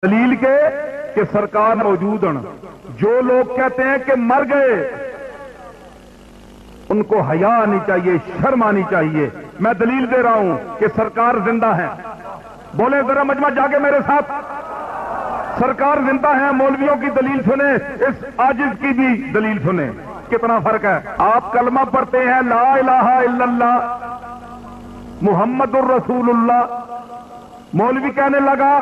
دلیل کے کہ سرکار موجود ہیں. جو لوگ کہتے ہیں کہ مر گئے ان کو حیا آنی چاہیے، شرم آنی چاہیے. میں دلیل دے رہا ہوں کہ سرکار زندہ ہے. بولے ذرا مجمع جا کے میرے ساتھ، سرکار زندہ ہے. مولویوں کی دلیل سنیں، اس عاجز کی بھی دلیل سنیں. کتنا فرق ہے. آپ کلمہ پڑھتے ہیں لا الہ الا اللہ محمد الرسول اللہ، مولوی کہنے لگا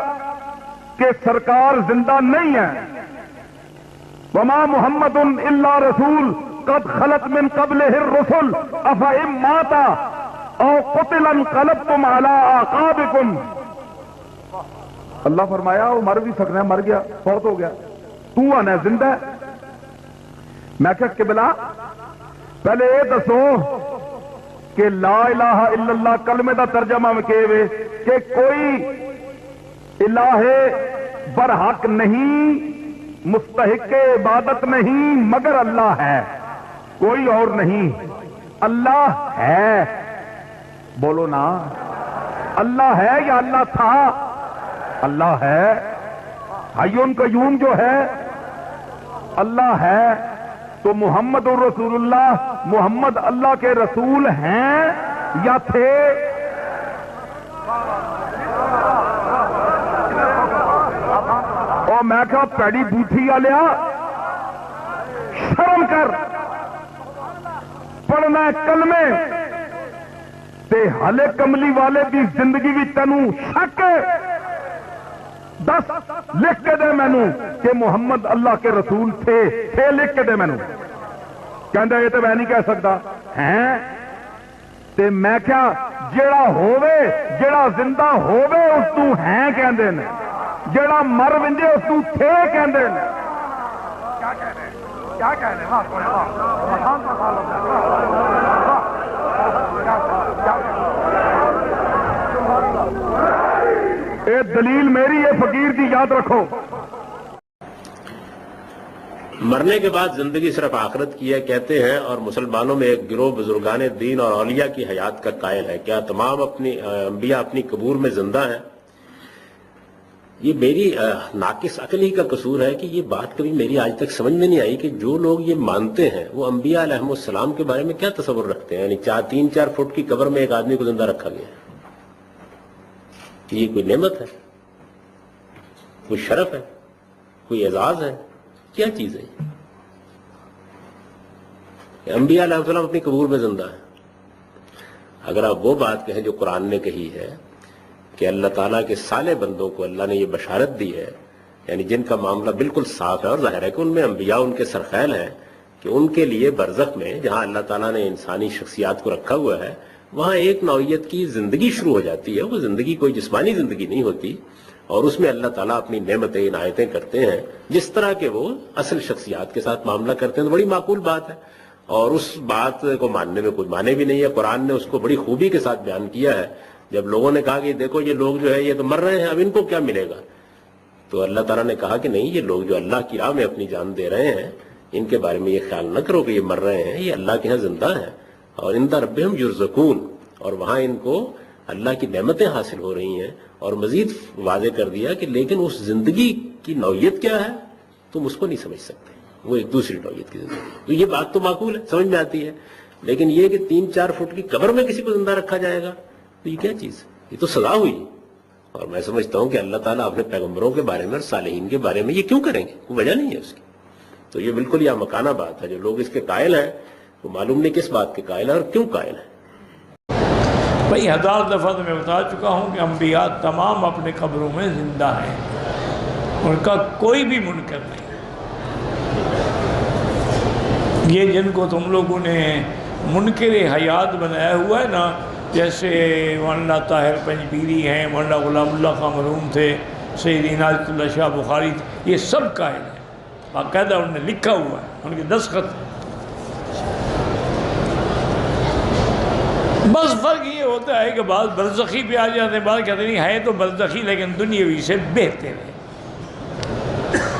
کہ سرکار زندہ نہیں ہے. وما محمد الا رسول قد خلت من قبلہ الرسل افئن مات او قتل انقلبتم علی اعقابکم. اللہ فرمایا وہ مر بھی سکنا ہے، مر گیا، فوت ہو گیا، تو آنا ہے زندہ ہے. میں کہا قبلہ پہلے یہ دسو کہ لا الہ الا اللہ کلمے دا ترجمہ میں کہ کوئی الہ برحق نہیں، مستحق عبادت نہیں مگر اللہ ہے، کوئی اور نہیں. اللہ ہے، بولو نا، اللہ ہے یا اللہ تھا؟ اللہ ہے. حیٌ قیوم جو ہے اللہ ہے. تو محمد الرسول اللہ، محمد اللہ کے رسول ہیں یا تھے؟ اور میں کہا پیڑی بوٹھی والیا شرم کر، پڑھنا ہے کلمے تے ہلے کملی والے دی زندگی بھی تینوں شک دس لکھ کے دے مینو کہ محمد اللہ کے رسول تھے لکھ کے دے مینو. کہندا یہ تو میں نہیں کہہ سکتا ہیں. تے میں کیا جیڑا ہووے، جیڑا زندہ ہووے اس تو ہیں کہندے نے، جیڑا مر ونجے اس تو تھے کہندے نے. کیا کہہ رہے اے دلیل میری ہے، فقیر دی یاد رکھو. مرنے کے بعد زندگی صرف آخرت کی ہے کہتے ہیں، اور مسلمانوں میں ایک گروہ بزرگان دین اور اولیاء کی حیات کا قائل ہے. کیا تمام انبیاء اپنی قبور میں زندہ ہیں؟ یہ میری ناقص عقل ہی کا قصور ہے کہ یہ بات کبھی میری آج تک سمجھ میں نہیں آئی کہ جو لوگ یہ مانتے ہیں وہ انبیاء علیہ السلام کے بارے میں کیا تصور رکھتے ہیں. یعنی 3-4 فٹ کی قبر میں ایک آدمی کو زندہ رکھا گیا ہے. یہ کوئی نعمت ہے، کوئی شرف ہے، کوئی اعزاز ہے؟ کیا چیز ہے؟ انبیاء علیہ السلام اپنی قبور میں زندہ ہے. اگر آپ وہ بات کہیں جو قرآن نے کہی ہے کہ اللہ تعالیٰ کے صالح بندوں کو اللہ نے یہ بشارت دی ہے، یعنی جن کا معاملہ بالکل صاف ہے، اور ظاہر ہے کہ ان میں انبیاء ان کے سرخیل ہیں، کہ ان کے لیے برزخ میں جہاں اللہ تعالیٰ نے انسانی شخصیات کو رکھا ہوا ہے وہاں ایک نوعیت کی زندگی شروع ہو جاتی ہے. وہ زندگی کوئی جسمانی زندگی نہیں ہوتی، اور اس میں اللہ تعالیٰ اپنی نعمتیں عنایتیں کرتے ہیں جس طرح کے وہ اصل شخصیات کے ساتھ معاملہ کرتے ہیں. تو بڑی معقول بات ہے، اور اس بات کو ماننے میں کوئی مانے بھی نہیں ہے. قرآن نے اس کو بڑی خوبی کے ساتھ بیان کیا ہے. جب لوگوں نے کہا کہ دیکھو یہ لوگ جو ہے یہ تو مر رہے ہیں، اب ان کو کیا ملے گا، تو اللہ تعالیٰ نے کہا کہ نہیں، یہ لوگ جو اللہ کی راہ میں اپنی جان دے رہے ہیں ان کے بارے میں یہ خیال نہ کرو کہ یہ مر رہے ہیں، یہ اللہ کے ہاں زندہ ہیں. اور عند ربہم یرزقون، اور وہاں ان کو اللہ کی نعمتیں حاصل ہو رہی ہیں. اور مزید واضح کر دیا کہ لیکن اس زندگی کی نوعیت کیا ہے تم اس کو نہیں سمجھ سکتے، وہ ایک دوسری نوعیت کی زندگی. تو یہ بات تو معقول ہے، سمجھ میں آتی ہے، لیکن یہ کہ 3-4 فٹ کی قبر میں کسی کو زندہ رکھا جائے گا تو یہ کیا چیز؟ یہ تو سزا ہوئی. اور میں سمجھتا ہوں کہ اللہ تعالیٰ اپنے پیغمبروں کے بارے میں اور صالحین کے بارے میں یہ کیوں کریں گے؟ کوئی وجہ نہیں ہے اس کی. تو یہ بالکل یہ مکانہ بات ہے. جو لوگ اس کے قائل ہیں وہ معلوم نہیں کس بات کے قائل ہیں اور کیوں قائل ہیں. بھائی 1000 دفعہ تو میں بتا چکا ہوں کہ انبیاء تمام اپنے قبروں میں زندہ ہیں، ان کا کوئی بھی منکر نہیں. یہ جن کو تم لوگوں نے منکر حیات بنایا ہوا ہے نا، جیسے مولانا طاہر پنجبیری ہیں، مولانا غلام اللہ خان مرحوم تھے، سید عنایت اللہ شاہ بخاری تھے، یہ سب قائل ہیں. باقاعدہ انہوں نے لکھا ہوا ہے، ان کے دستخط ہیں. بس فرق یہ ہوتا ہے کہ بعض برزخی پہ آ جاتے ہیں، بعض کہتے نہیں ہے تو برزخی لیکن دنیاوی سے بہتر ہے.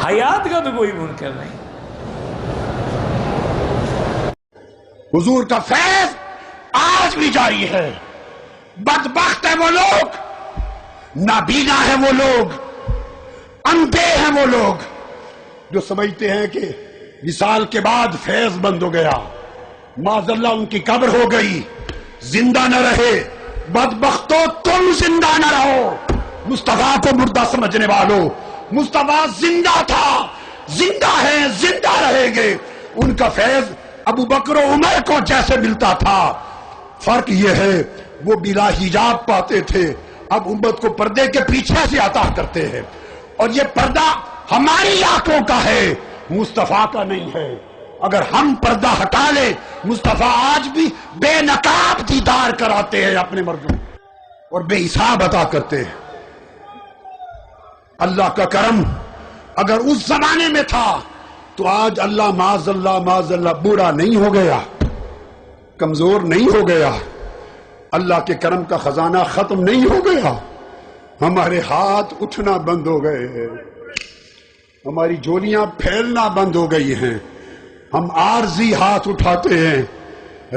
حیات کا تو کوئی منکر نہیں. حضور کا فیض آج بھی جاری ہے. بدبخت ہے وہ لوگ، نابینا ہے وہ لوگ، اندھے ہیں وہ لوگ جو سمجھتے ہیں کہ وصال کے بعد فیض بند ہو گیا، معاذ اللہ ان کی قبر ہو گئی، زندہ نہ رہے۔ بدبختو تم زندہ نہ رہو، مصطفیٰ کو مردہ سمجھنے والوں، مصطفیٰ زندہ تھا، زندہ ہے، زندہ رہیں گے۔ ان کا فیض ابو بکر و عمر کو جیسے ملتا تھا، فرق یہ ہے وہ بلا حجاب پاتے تھے، اب امت کو پردے کے پیچھے سے عطا کرتے ہیں، اور یہ پردہ ہماری آنکھوں کا ہے، مصطفیٰ کا نہیں ہے۔ اگر ہم پردہ ہٹا لیں، مصطفیٰ آج بھی بے نقاب دیدار کراتے ہیں اپنے مردوں، اور بے حساب عطا کرتے ہیں۔ اللہ کا کرم اگر اس زمانے میں تھا تو آج اللہ معاذ اللہ برا نہیں ہو گیا، کمزور نہیں ہو گیا، اللہ کے کرم کا خزانہ ختم نہیں ہو گیا۔ ہمارے ہاتھ اٹھنا بند ہو گئے ہیں، ہماری جولیاں پھیلنا بند ہو گئی ہیں، ہم عارضی ہاتھ اٹھاتے ہیں،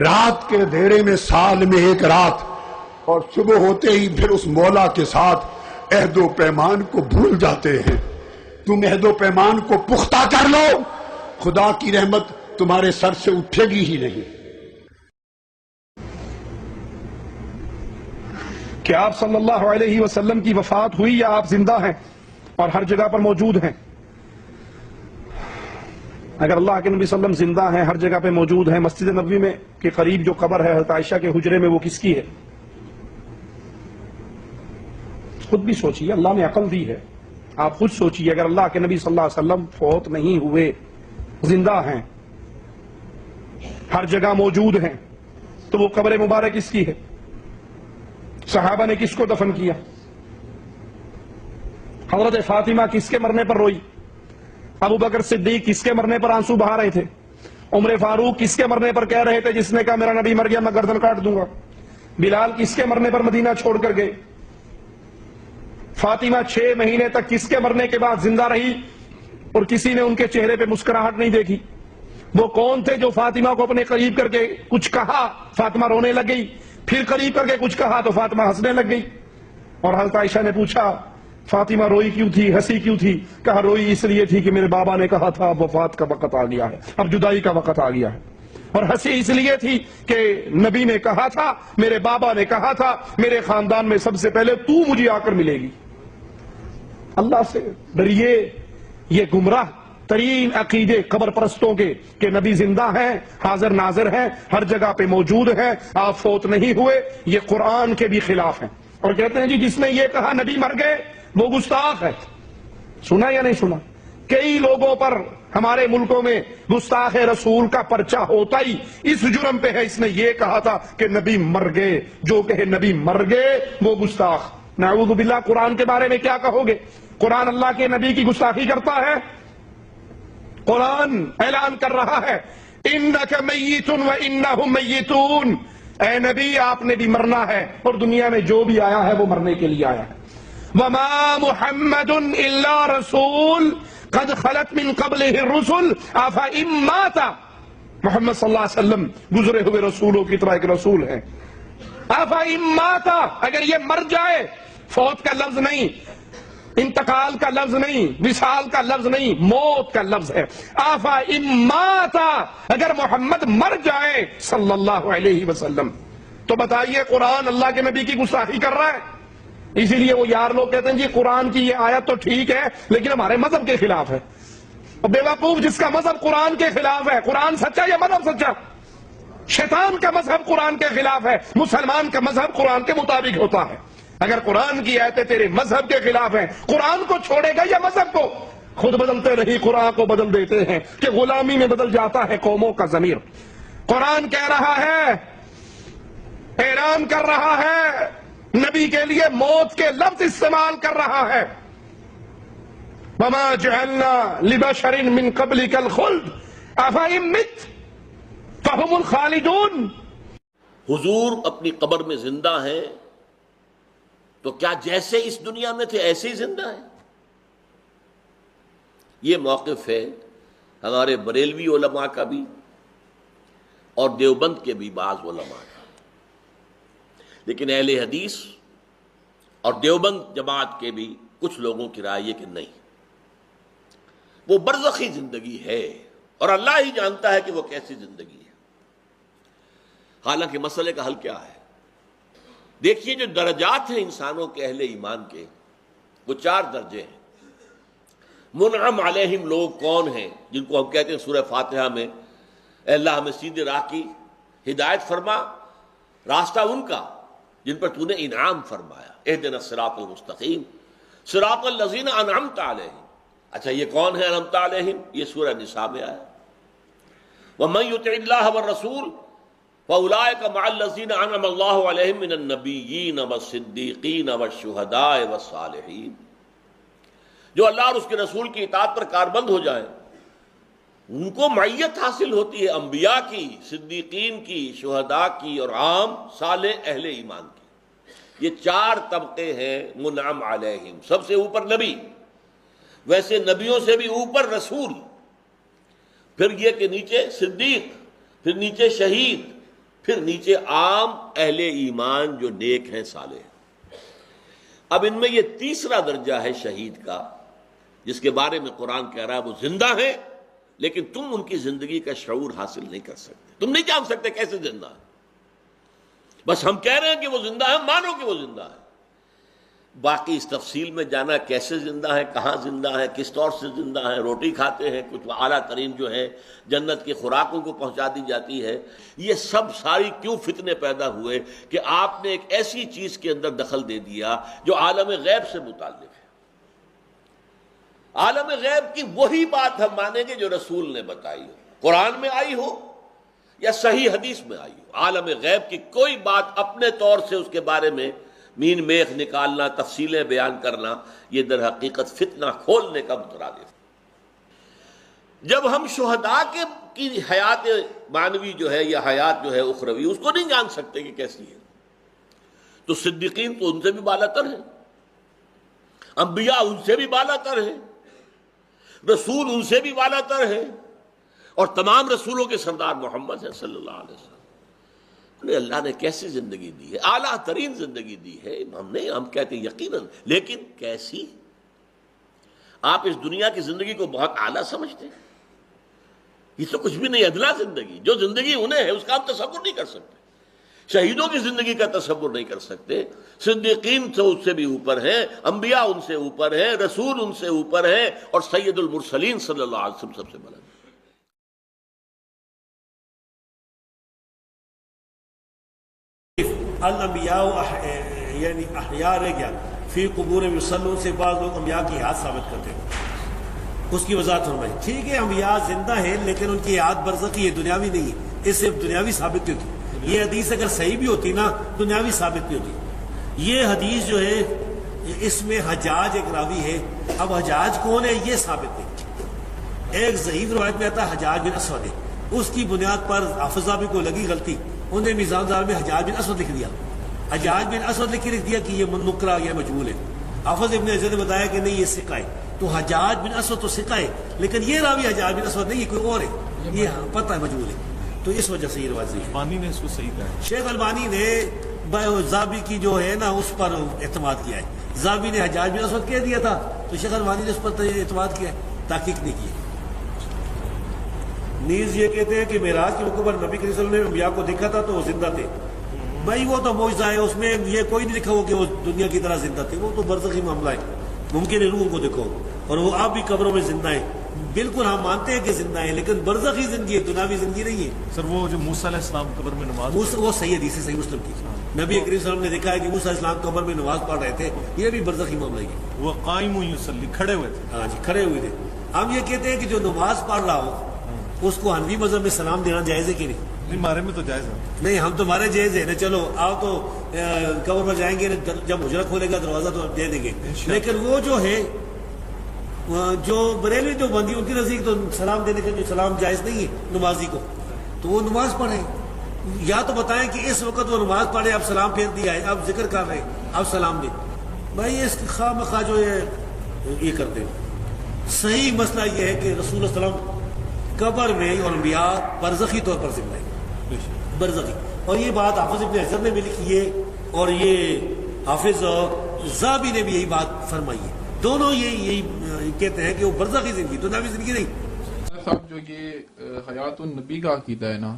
رات کے اندھیرے میں سال میں ایک رات، اور صبح ہوتے ہی پھر اس مولا کے ساتھ عہد و پیمان کو بھول جاتے ہیں۔ تم عہد و پیمان کو پختہ کر لو، خدا کی رحمت تمہارے سر سے اٹھے گی ہی نہیں۔ کہ آپ صلی اللہ علیہ وسلم کی وفات ہوئی یا آپ زندہ ہیں اور ہر جگہ پر موجود ہیں؟ اگر اللہ کے نبی صلی اللہ علیہ وسلم زندہ ہیں، ہر جگہ پہ موجود ہیں، مسجد نبوی میں کے قریب جو قبر ہے حضرت عائشہ کے حجرے میں، وہ کس کی ہے؟ خود بھی سوچئے، اللہ نے عقل دی ہے، آپ خود سوچئے، اگر اللہ کے نبی صلی اللہ علیہ وسلم فوت نہیں ہوئے، زندہ ہیں، ہر جگہ موجود ہیں، تو وہ قبر مبارک کس کی ہے؟ صحابہ نے کس کو دفن کیا؟ حضرت فاطمہ کس کے مرنے پر روئی؟ ابو بکر صدیق کس کے مرنے پر آنسو بہا رہے تھے؟ عمر فاروق کس کے مرنے پر کہہ رہے تھے جس نے کہا میرا نبی مر گیا میں گردن کاٹ دوں گا؟ بلال کس کے مرنے پر مدینہ چھوڑ کر گئے؟ فاطمہ 6 مہینے تک کس کے مرنے کے بعد زندہ رہی اور کسی نے ان کے چہرے پہ مسکراہٹ نہیں دیکھی؟ وہ کون تھے جو فاطمہ کو اپنے قریب کر کے کچھ کہا فاطمہ رونے لگ گئی، پھر قریب کر کے کچھ کہا تو فاطمہ ہنسنے لگ گئی؟ اور حضرت عائشہ نے پوچھا فاطمہ روئی کیوں تھی، ہنسی کیوں تھی؟ کہا روئی اس لیے تھی کہ میرے بابا نے کہا تھا اب وفات کا وقت آ گیا ہے، اب جدائی کا وقت آ گیا ہے، اور ہنسی اس لیے تھی کہ نبی نے کہا تھا، میرے بابا نے کہا تھا میرے خاندان میں سب سے پہلے تو مجھے آ کر ملے گی۔ اللہ سے ڈریے، یہ گمراہ ترین عقیدے قبر پرستوں کے کہ نبی زندہ ہیں، حاضر ناظر ہیں، ہر جگہ پہ موجود ہیں، آپ فوت نہیں ہوئے، یہ قرآن کے بھی خلاف ہیں۔ اور کہتے ہیں جی جس نے یہ کہا نبی مر گئے وہ گستاخ ہے۔ سنا یا نہیں سنا؟ کئی لوگوں پر ہمارے ملکوں میں گستاخ رسول کا پرچہ ہوتا ہی اس جرم پہ ہے، اس نے یہ کہا تھا کہ نبی مر گئے، جو کہے نبی مر گئے وہ گستاخ۔ نعوذ باللہ، قرآن کے بارے میں کیا کہو گے؟ قرآن اللہ کے نبی کی گستاخی کرتا ہے؟ قرآن اعلان کر رہا ہے انک میت و انہم میتون، اے نبی آپ نے بھی مرنا ہے، اور دنیا میں جو بھی آیا ہے وہ مرنے کے لیے آیا ہے۔ وما محمد الا رسول قد خلت من قبلہ الرسل افئن مات، محمد صلی اللہ علیہ وسلم گزرے ہوئے رسولوں کی طرح ایک رسول ہیں۔ افئن مات، اگر یہ مر جائے، فوت کا لفظ نہیں، انتقال کا لفظ نہیں، وصال کا لفظ نہیں، موت کا لفظ ہے۔ افئن مات، اگر محمد مر جائے صلی اللہ علیہ وسلم، تو بتائیے قرآن اللہ کے نبی کی گستاخی کر رہا ہے۔ اسی لیے وہ یار لوگ کہتے ہیں جی قرآن کی یہ آیت تو ٹھیک ہے لیکن ہمارے مذہب کے خلاف ہے۔ اور بیوقوف، جس کا مذہب قرآن کے خلاف ہے، قرآن سچا یا مذہب سچا؟ شیطان کا مذہب قرآن کے خلاف ہے، مسلمان کا مذہب قرآن کے مطابق ہوتا ہے۔ اگر قرآن کی آیتیں تیرے مذہب کے خلاف ہیں، قرآن کو چھوڑے گا یا مذہب کو؟ خود بدلتے نہیں، قرآن کو بدل دیتے ہیں کہ غلامی میں بدل جاتا ہے قوموں کا ضمیر۔ قرآن کہہ رہا ہے، اعلان کر رہا ہے، نبی کے لیے موت کے لفظ استعمال کر رہا ہے۔ وما جعلنا لبشر من قبلك الخلد افإن مت فهم الخالدون۔ حضور اپنی قبر میں زندہ ہیں تو کیا جیسے اس دنیا میں تھے ایسے ہی زندہ ہیں؟ یہ موقف ہے ہمارے بریلوی علماء کا بھی اور دیوبند کے بھی بعض علماء کا، لیکن اہل حدیث اور دیوبند جماعت کے بھی کچھ لوگوں کی رائے یہ کہ نہیں، وہ برزخی زندگی ہے، اور اللہ ہی جانتا ہے کہ وہ کیسی زندگی ہے۔ حالانکہ مسئلے کا حل کیا ہے؟ دیکھیے جو درجات ہیں انسانوں کے اہل ایمان کے، وہ 4 درجے ہیں۔ منعم علیہم لوگ کون ہیں؟ جن کو ہم کہتے ہیں سورہ فاتحہ میں اے اللہ ہمیں سیدھے راہ کی ہدایت فرما، راستہ ان کا جن پر تو نے انعام فرمایا، اہدنا الصراط المستقیم صراط الذین انعمت علیہم۔ اچھا یہ کون ہے انعمت علیہم؟ یہ سورہ نساء میں آیا، ومن یطع اللہ والرسول فاولئک مع الذین انعم اللہ علیہم من النبیین والصدیقین والشہداء والصالحین۔ جو اللہ اور اس کے رسول کی اطاعت پر کاربند ہو جائیں ان کو معیت حاصل ہوتی ہے انبیاء کی، صدیقین کی، شہداء کی اور عام صالح اہل ایمان کی۔ یہ 4 طبقے ہیں منعم علیہم۔ سب سے اوپر نبی، ویسے نبیوں سے بھی اوپر رسول، پھر یہ کہ نیچے صدیق، پھر نیچے شہید، پھر نیچے عام اہل ایمان جو نیک ہیں، صالح۔ اب ان میں یہ تیسرا درجہ ہے شہید کا، جس کے بارے میں قرآن کہہ رہا ہے وہ زندہ ہے، لیکن تم ان کی زندگی کا شعور حاصل نہیں کر سکتے، تم نہیں جان سکتے کیسے زندہ ہے۔ بس ہم کہہ رہے ہیں کہ وہ زندہ ہے، مانو کہ وہ زندہ ہے۔ باقی اس تفصیل میں جانا کیسے زندہ ہے، کہاں زندہ ہے، کس طور سے زندہ ہے، روٹی کھاتے ہیں، کچھ اعلیٰ ترین جو ہے جنت کی خوراکوں کو پہنچا دی جاتی ہے، یہ سب ساری کیوں فتنے پیدا ہوئے کہ آپ نے ایک ایسی چیز کے اندر دخل دے دیا جو عالم غیب سے متعلق ہے۔ عالم غیب کی وہی بات ہم مانیں گے جو رسول نے بتائی ہو، قرآن میں آئی ہو یا صحیح حدیث میں آئی ہو۔ عالم غیب کی کوئی بات اپنے طور سے اس کے بارے میں مین میخ نکالنا، تفصیلیں بیان کرنا، یہ در حقیقت فتنہ کھولنے کا مترادف۔ جب ہم شہداء کی حیات معنوی جو ہے یا حیات جو ہے اخروی اس کو نہیں جان سکتے کہ کیسی ہے، تو صدیقین تو ان سے بھی بالا تر ہیں، انبیاء ان سے بھی بالا تر ہیں، رسول ان سے بھی بالا تر ہیں، اور تمام رسولوں کے سردار محمد ہیں صلی اللہ علیہ وسلم۔ اللہ نے کیسی زندگی دی ہے، اعلیٰ ترین زندگی دی ہے، ہم کہتے ہیں یقیناً، لیکن کیسی؟ آپ اس دنیا کی زندگی کو بہت اعلیٰ سمجھتے ہیں، یہ تو کچھ بھی نہیں، ادنا زندگی جو زندگی انہیں ہے اس کا ہم تصور نہیں کر سکتے، شہیدوں کی زندگی کا تصور نہیں کر سکتے، صدیقین تو اس سے بھی اوپر ہیں، انبیاء ان سے اوپر ہیں، رسول ان سے اوپر ہیں، اور سید المرسلین صلی اللہ علیہ وسلم سب سے بلند۔ الانبیاء یعنی احیاء رہ گیا فی قبور یصلون سے بعض لوگ انبیاء کی حیات ثابت کرتے ہیں، اس کی وضاحت فرمائی۔ ٹھیک ہے انبیاء زندہ ہیں لیکن ان کی حیات برزخی ہے، دنیاوی نہیں ہے، اس سے دنیاوی ثابت نہیں ہوتی۔ یہ حدیث اگر صحیح بھی ہوتی نا دنیاوی ثابت نہیں ہوتی۔ یہ حدیث جو ہے اس میں حجاج ایک راوی ہے، اب حجاج کون ہے یہ ثابت نہیں۔ ایک ضعیف روایت میں آتا ہے حجاج بن اسود ہے، اس کی بنیاد پر حافظ صاحب کو لگی غلطی، انہوں نے میزان دار میں حجاج بن اسود لکھ دیا، حجاج بن اسود لکھ دیا کہ یہ نکرہ یا مجہول ہے۔ حافظ ابن حجر نے بتایا کہ نہیں یہ ثقہ ہے، تو حجاج بن اسود تو ثقہ ہے لیکن یہ راوی حجاج بن اسود نہیں، یہ کوئی اور ہے، یہ پتہ ہے مجہول ہے، تو اس وجہ سے یہ روایت صحیح ہے۔ البانی نے اس کو صحیح کہا ہے، شیخ البانی نے زابی کی جو ہے نا اس پر اعتماد کیا ہے، زابی نے حجاج بن اسود کہہ دیا تھا تو شیخ البانی نے اس پر اعتماد کیا ہے، تحقیق نہیں کی۔ نیز یہ کہتے ہیں کہ معراج کے موقع پر نبی کریم صلی اللہ علیہ وسلم نے انبیاء کو دیکھا تھا تو وہ زندہ تھے۔ بھائی وہ تو معجزہ ہے، اس میں یہ کوئی نہیں لکھا ہو کہ وہ دنیا کی طرح زندہ تھے، وہ تو برزخی معاملہ ہے، ممکن ہے روح کو دیکھو، اور وہ آپ بھی قبروں میں زندہ ہیں، بالکل ہم مانتے ہیں کہ زندہ ہیں لیکن برزخی زندگی ہے، دنیاوی زندگی نہیں ہے۔ سر وہ جو موسیٰ علیہ السلام قبر میں نماز وہ صحیح حدیث ہے، صحیح مسلم کی، نبی کریم صلی اللہ علیہ وسلم نے دیکھا ہے کہ موسیٰ علیہ السلام قبر میں نماز پڑھ رہے تھے، یہ بھی برزخی معاملہ ہے۔ وہ قائم یصلی کھڑے ہوئے تھے، ہاں جی کھڑے ہوئے تھے۔ ہم یہ کہتے ہیں کہ جو نماز پڑھ رہا ہو اس کو حنفی مذہب میں سلام دینا جائز ہے کہ نہیں؟ نہیں ہمارے میں تو جائز ہے، نہیں ہم تمہارے جائز ہے نا، چلو آؤ تو قبر پر جائیں گے، جب حجرہ کھولے گا دروازہ تو دے دیں گے، لیکن وہ جو ہے جو بریلوی جو بندی ان کی نزدیک تو سلام دینے کا جو سلام جائز نہیں ہے نمازی کو، تو وہ نماز پڑھیں، یا تو بتائیں کہ اس وقت وہ نماز پڑھے اب سلام پھیر دیا ہے، اب ذکر کر رہے ہیں اب سلام دیں، بھائی اس خواہ مخواہ جو یہ کرتے ہیں۔ صحیح مسئلہ یہ ہے کہ رسول اللہ صلی اللہ علیہ وسلم قبر میں اور انبیاء برزخی طور پر زندہ ہے، برزخی، اور یہ بات حافظ ابن حجر نے بھی لکھی ہے اور یہ حافظ زابی نے بھی یہی بات فرمائی ہے، دونوں یہی یہ کہتے ہیں کہ وہ برزخی زندگی، دنیاوی زندگی نہیں۔ صاحب جو یہ حیات النبی کا عقیدہ ہے نا،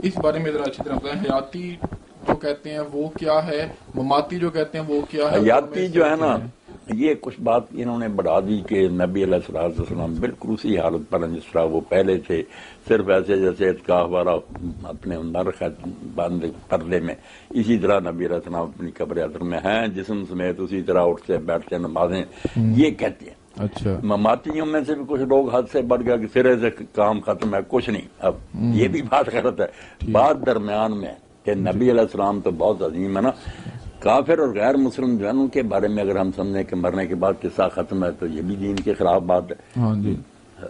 اس بارے میں ذرا اچھی طرح بتائیں، حیاتی جو کہتے ہیں وہ کیا ہے، مماتی جو کہتے ہیں وہ کیا ہے؟ حیاتی جو ہے نا، یہ کچھ بات انہوں نے بڑھا دی کہ نبی علیہ السلام بالکل اسی حالت پر ہیں جس طرح وہ پہلے تھے، صرف ایسے جیسے اتکاف والا اپنے نرخ بند پردے میں، اسی طرح نبی علیہ السلام اپنی قبر اثر میں ہیں جسم سمیت، اسی طرح اٹھتے بیٹھتے نمازیں، یہ کہتے ہیں۔ اچھا، مماتیوں میں سے بھی کچھ لوگ حد سے بڑھ گیا کہ سرے سے کام ختم ہے، کچھ نہیں۔ اب یہ بھی بات غلط ہے، بات درمیان میں کہ نبی علیہ السلام تو بہت عظیم ہے نا، کافر اور غیر مسلم جو ہے ان کے بارے میں اگر ہم سمجھیں کہ مرنے کے بعد قصہ ختم ہے تو یہ بھی دین کے خلاف بات ہے۔ ہاں جی،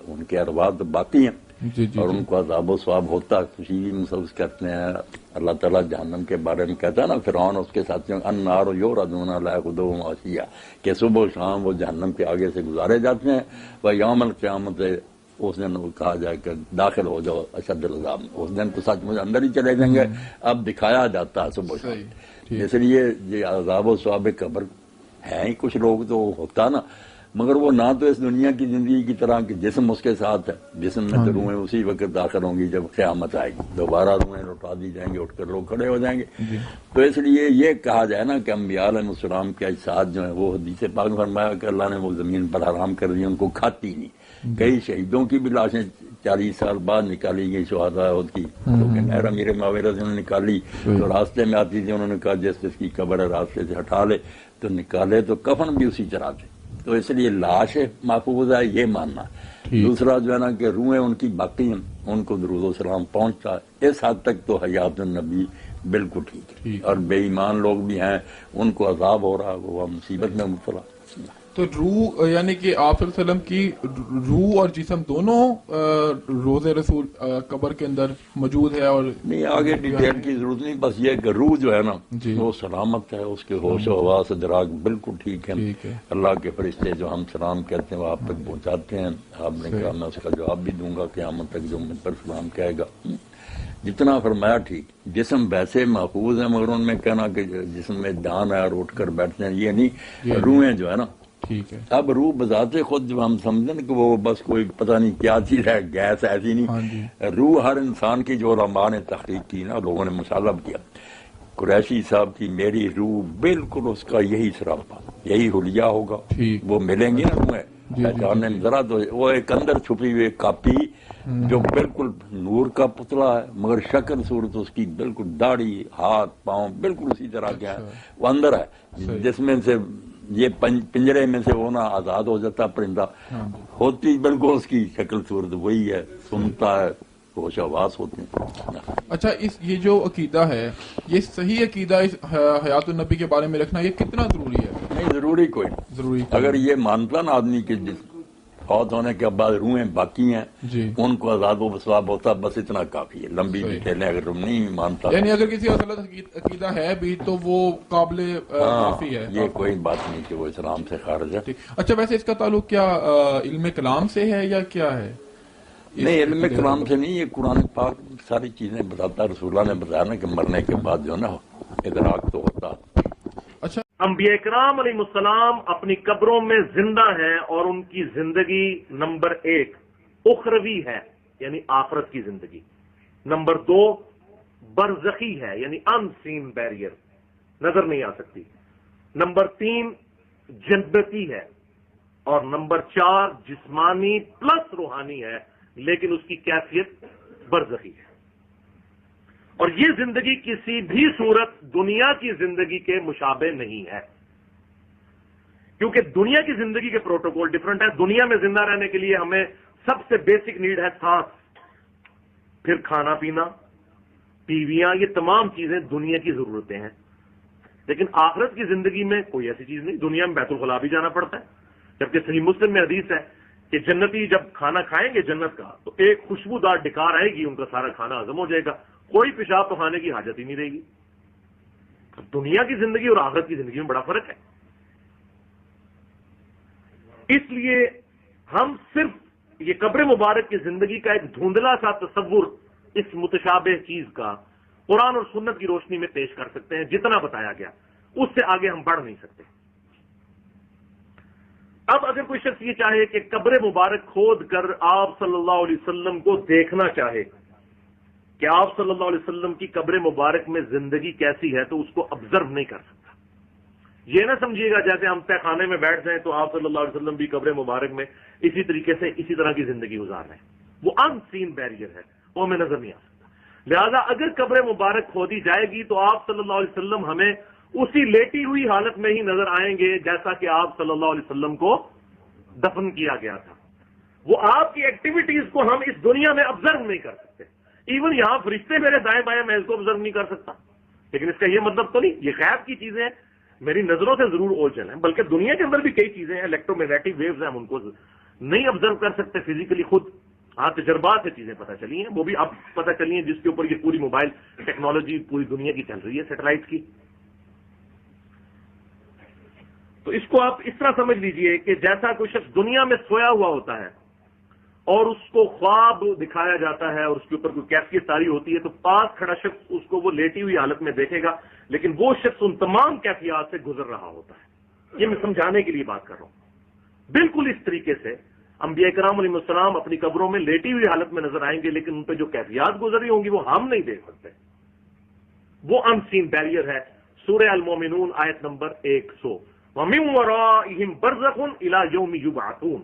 ان کے ارواح تو باقی ہیں جی جی، اور ان کو عذاب و ثواب ہوتا ہے، خوشی بھی محسوس کرتے ہیں۔ اللہ تعالیٰ جہنم کے بارے میں کہتا ہے نا، فرعون اور اس کے ساتھیوں النار یوردون علیہا غدوا وعشیا، کہ صبح و شام وہ جہنم کے آگے سے گزارے جاتے ہیں، وہ یوم القیامت اس دن وہ کہا جائے کہ داخل ہو جاؤ اشد العذاب، اس دن تو سچ مجھے اندر ہی چلے جائیں گے، اب دکھایا جاتا ہے صبح و شام۔ اس لیے یہ عذاب و ثواب قبر ہیں ہی، کچھ لوگ تو ہوتا نا، مگر وہ نہ تو اس دنیا کی زندگی کی طرح کہ جسم اس کے ساتھ ہے، جسم میں تو روحیں اسی وقت داخل ہوں گی جب قیامت آئے گی، دوبارہ روحیں لوٹا دی جائیں گے، اٹھ کر لوگ کھڑے ہو جائیں گے۔ تو اس لیے یہ کہا جائے نا کہ انبیاء علیہ السلام کے اجساد جو ہیں وہ حدیث پاک میں فرمایا کہ اللہ نے وہ زمین پر حرام کر دی، ان کو کھاتی نہیں۔ کئی شہیدوں کی بھی لاشیں 40 سال بعد نکالی گئی، شہداء احد کی، کیونکہ امیر معاویہ سے انہوں نے نکالی تو راستے میں آتی تھی، انہوں نے کہا جس جس کی قبر ہے راستے سے ہٹا لے، تو نکالے تو کفن بھی اسی طرح تھے۔ تو اس لیے لاش محفوظ ہے یہ ماننا۔ دوسرا جو ہے نا کہ روحیں ان کی باقی ہیں، ان کو درود و سلام پہنچتا ہے، اس حد تک تو حیات النبی بالکل ٹھیک ہے۔ اور بے ایمان لوگ بھی ہیں، ان کو عذاب ہو رہا، وہ مصیبت میں مبتلا۔ تو روح یعنی کہ آپ صلی اللہ علیہ وسلم کی روح اور جسم دونوں روض رسول قبر کے اندر موجود ہے؟ اور نہیں، آگے ڈیٹیل کی ضرورت نہیں، بس یہ کہ روح جو ہے نا وہ سلامت ہے، اس کے ہوش و حواس ادراک بالکل ٹھیک ہے۔ اللہ کے فرشتے جو ہم سلام کہتے ہیں وہ آپ تک پہنچاتے ہیں۔ آپ نے کہا میں اس کا جواب بھی دوں گا قیامت تک جو مجھ پر سلام کہے گا، جتنا فرمایا ٹھیک۔ جسم ویسے محفوظ ہے، مگر ان میں کہنا کہ جسم میں جان ہے اور اٹھ کر بیٹھتے ہیں، یہ نہیں۔ روحیں جو ہے نا، اب روح بذات خود جو ہم سمجھیں کہ وہ بس کوئی پتہ نہیں کیا چیز ہے، گیس ایسی نہیں۔ روح ہر انسان کی جو علماء نے تحقیق کی نا، لوگوں نے مشاہدہ کیا، قریشی صاحب کی میری روح بالکل اس کا یہی سراپا، یہی حلیہ ہوگا، وہ ملیں گی نا روحیں پہچاننے میں۔ ذرا تو وہ ایک اندر چھپی ہوئی کاپی جو بالکل نور کا پتلا ہے، مگر شکل صورت اس کی بالکل داڑھی، ہاتھ پاؤں بالکل اسی طرح کیا ہے، وہ اندر ہے، جس میں سے یہ پنجرے میں سے وہ نا آزاد ہو جاتا پرندہ، ہوتی بالکل اس کی شکل صورت وہی ہے، سنتا ہے، ہوش حواس ہوتے ہیں۔ اچھا، یہ جو عقیدہ ہے، یہ صحیح عقیدہ اس حیات النبی کے بارے میں رکھنا یہ کتنا ضروری ہے؟ نہیں، ضروری کوئی ضروری اگر یہ مانتا نا آدمی کہ فوت ہونے کے بعد روحیں باقی ہیں، ان کو عذاب و ثواب ہوتا، بس اتنا کافی ہے۔ لمبی ڈیٹیلیں اگر تم نہیں مانتا، یعنی اگر کسی غلط عقیدہ ہے بھی تو وہ قابل معافی ہے، یہ کوئی بات نہیں کہ وہ اسلام سے خارج ہے۔ اچھا، ویسے اس کا تعلق کیا علم کلام سے ہے یا کیا ہے؟ نہیں، علم کلام سے نہیں، یہ قرآن پاک ساری چیزیں بتاتا ہے، رسول اللہ نے بتایا نا کہ مرنے کے بعد جو ہے نا ادراک تو ہوتا۔ اچھا، انبیاء کرام علیہ السلام اپنی قبروں میں زندہ ہیں اور ان کی زندگی نمبر 1 اخروی ہے، یعنی آخرت کی زندگی، نمبر 2 برزخی ہے، یعنی ان سین بیریئر، نظر نہیں آ سکتی، نمبر 3 جنتی ہے، اور نمبر 4 جسمانی پلس روحانی ہے، لیکن اس کی کیفیت برزخی ہے۔ اور یہ زندگی کسی بھی صورت دنیا کی زندگی کے مشابہ نہیں ہے، کیونکہ دنیا کی زندگی کے پروٹوکول ڈیفرنٹ ہے۔ دنیا میں زندہ رہنے کے لیے ہمیں سب سے بیسک نیڈ ہے سانس، پھر کھانا پینا، بیویاں، یہ تمام چیزیں دنیا کی ضرورتیں ہیں۔ لیکن آخرت کی زندگی میں کوئی ایسی چیز نہیں، دنیا میں بیت الخلا بھی جانا پڑتا ہے، جبکہ صحیح مسلم میں حدیث ہے کہ جنتی جب کھانا کھائیں گے جنت کا تو ایک خوشبودار ڈکار آئے گی، ان کا سارا کھانا ہضم ہو جائے گا، کوئی پیشاب تو کھانے کی حاجت ہی نہیں رہے گی۔ دنیا کی زندگی اور آخرت کی زندگی میں بڑا فرق ہے۔ اس لیے ہم صرف یہ قبر مبارک کی زندگی کا ایک دھندلا سا تصور اس متشابہ چیز کا قرآن اور سنت کی روشنی میں پیش کر سکتے ہیں، جتنا بتایا گیا اس سے آگے ہم بڑھ نہیں سکتے۔ اب اگر کوئی شخص یہ چاہے کہ قبر مبارک کھود کر آپ صلی اللہ علیہ وسلم کو دیکھنا چاہے کہ آپ صلی اللہ علیہ وسلم کی قبر مبارک میں زندگی کیسی ہے، تو اس کو آبزرو نہیں کر سکتا۔ یہ نہ سمجھیے گا جیسے ہم تہ خانے میں بیٹھ جائیں تو آپ صلی اللہ علیہ وسلم بھی قبر مبارک میں اسی طریقے سے اسی طرح کی زندگی گزار رہے ہیں، وہ ان سین بیریئر ہے، وہ ہمیں نظر نہیں آ سکتا۔ لہذا اگر قبر مبارک کھودی جائے گی تو آپ صلی اللہ علیہ وسلم ہمیں اسی لیٹی ہوئی حالت میں ہی نظر آئیں گے جیسا کہ آپ صلی اللہ علیہ وسلم کو دفن کیا گیا تھا۔ وہ آپ کی ایکٹیویٹیز کو ہم اس دنیا میں آبزرو نہیں کر سکتے، ایون یہاں فرشتے میرے دائیں بائیں میں اس کو آبزرو نہیں کر سکتا، لیکن اس کا یہ مطلب تو نہیں یہ غیب کی چیزیں ہیں، میری نظروں سے ضرور اوجھل ہیں، بلکہ دنیا کے اندر بھی کئی چیزیں ہیں، الیکٹرو میگنیٹک ویوز ہیں، ہم ان کو نہیں آبزرو کر سکتے فزیکلی خود، ہاں تجربات سے چیزیں پتہ چلی ہیں، وہ بھی اب پتہ چلی ہیں جس کے اوپر یہ پوری موبائل ٹیکنالوجی پوری دنیا کی چل رہی ہے، سیٹلائٹ کی۔ تو اس کو آپ اس طرح سمجھ لیجئے کہ جیسا کوئی شخص دنیا میں سویا ہوا ہوتا ہے اور اس کو خواب دکھایا جاتا ہے اور اس کے اوپر کوئی کیفیت طاری ہوتی ہے، تو پاس کھڑا شخص اس کو وہ لیٹی ہوئی حالت میں دیکھے گا، لیکن وہ شخص ان تمام کیفیات سے گزر رہا ہوتا ہے۔ یہ میں سمجھانے کے لیے بات کر رہا ہوں۔ بالکل اس طریقے سے انبیاء کرام علیہ السلام اپنی قبروں میں لیٹی ہوئی حالت میں نظر آئیں گے، لیکن ان پہ جو کیفیات گزری ہوں گی وہ ہم نہیں دیکھ سکتے، وہ ان سین بیریئر ہے۔ سورہ المومنون آیت نمبر 100، وَمِن وَرَائِهِمْ بَرْزَخٌ إِلَى يَوْمِ يُبْعَثُونَ،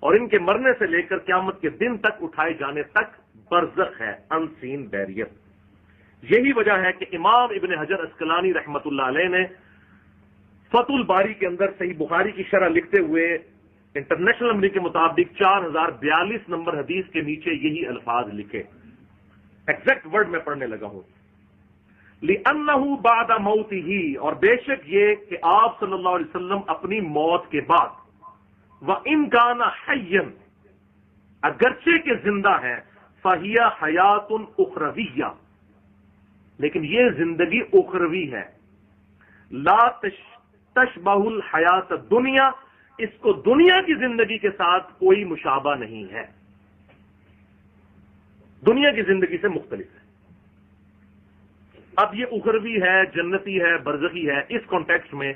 اور ان کے مرنے سے لے کر قیامت کے دن تک اٹھائے جانے تک برزخ ہے، ان سین بیریئر۔ یہی وجہ ہے کہ امام ابن حجر اسقلانی رحمت اللہ علیہ نے فتح الباری کے اندر صحیح بخاری کی شرح لکھتے ہوئے انٹرنیشنل نمبر کے مطابق 4042 نمبر حدیث کے نیچے یہی الفاظ لکھے، ایگزیکٹ ورڈ میں پڑھنے لگا ہوں، لِأَنَّهُ بَعْدَ مَوْتِهِ، اور بے شک یہ کہ آپ صلی اللہ علیہ وسلم اپنی موت کے بعد، وَإِنْ كَانَ حَيًّا، اگرچہ کہ زندہ ہے، فَهِيَ حَيَاتٌ أُخْرَوِيَّةٌ، لیکن یہ زندگی اخروی ہے، لا تشبہ الحیات الدنیا، اس کو دنیا کی زندگی کے ساتھ کوئی مشابہ نہیں ہے، دنیا کی زندگی سے مختلف ہے۔ اب یہ اخروی ہے، جنتی ہے، برزخی ہے، اس کانٹیکسٹ میں